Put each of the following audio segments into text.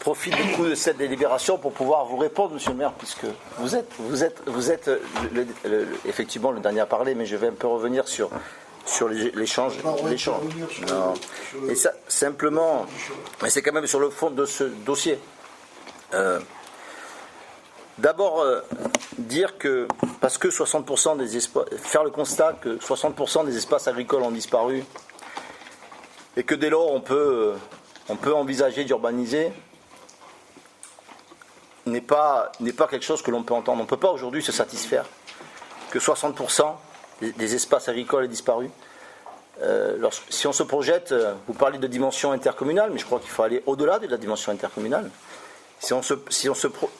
profite du coup de cette délibération pour pouvoir vous répondre, monsieur le maire, puisque vous êtes effectivement le dernier à parler, mais je vais un peu revenir sur l'échange. Non. Et ça, simplement, mais c'est quand même sur le fond de ce dossier. D'abord, dire que, parce que 60% des espaces, faire le constat que 60% des espaces agricoles ont disparu, et que dès lors on peut envisager d'urbaniser, n'est pas quelque chose que l'on peut entendre. On ne peut pas aujourd'hui se satisfaire que 60% des espaces agricoles aient disparu. Si on se projette, vous parlez de dimension intercommunale, mais je crois qu'il faut aller au-delà de la dimension intercommunale. Si on se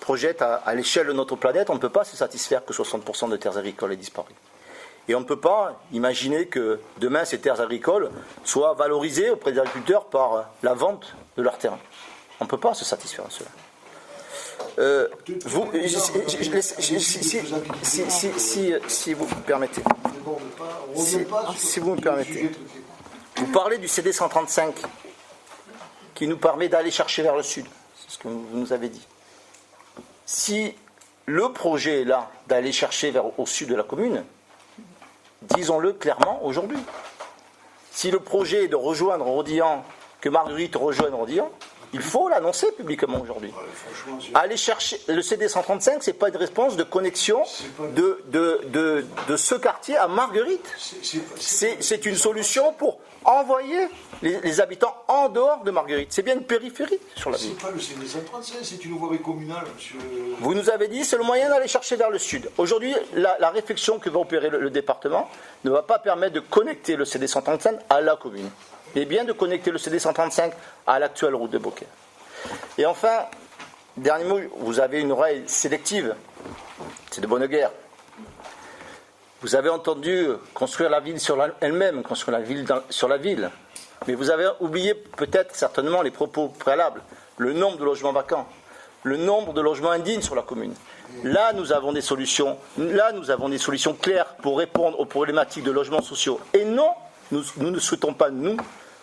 projette à l'échelle de notre planète, on ne peut pas se satisfaire que 60% de terres agricoles aient disparu. Et on ne peut pas imaginer que demain ces terres agricoles soient valorisées auprès des agriculteurs par la vente de leurs terrains. On ne peut pas se satisfaire de cela. Si vous me permettez. Si vous me permettez. Vous parlez du CD 135 qui nous permet d'aller chercher vers le sud. C'est ce que vous nous avez dit. Si le projet est là d'aller chercher au sud de la commune, disons-le clairement aujourd'hui. Si le projet est de rejoindre Rodilhan, que Marguerite rejoigne Rodilhan, il faut l'annoncer publiquement aujourd'hui. Aller chercher le CD 135, c'est pas une réponse de connexion de ce quartier à Marguerite. C'est une solution pour envoyer les habitants en dehors de Marguerite. C'est bien une périphérie sur la ville. C'est pas le CD 135, c'est une voie communale, monsieur. Vous nous avez dit c'est le moyen d'aller chercher vers le sud. Aujourd'hui, la réflexion que va opérer le département ne va pas permettre de connecter le CD 135 à la commune, mais bien de connecter le CD 135 à l'actuelle route de Beaucaire. Et enfin, dernier mot, vous avez une oreille sélective. C'est de bonne guerre. Vous avez entendu construire la ville sur elle-même, construire la ville sur la ville. Mais vous avez oublié peut-être certainement les propos préalables, le nombre de logements vacants, le nombre de logements indignes sur la commune. Là, nous avons des solutions claires pour répondre aux problématiques de logements sociaux. Et non, nous ne souhaitons pas, nous,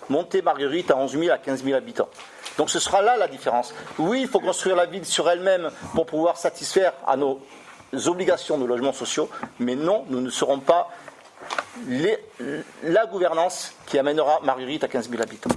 monter Marguerite à 11 000, à 15 000 habitants. Donc ce sera là la différence. Oui, il faut construire la ville sur elle-même pour pouvoir satisfaire à nos obligations de logements sociaux, mais non, nous ne serons pas la gouvernance qui amènera Marguerite à 15 000 habitants.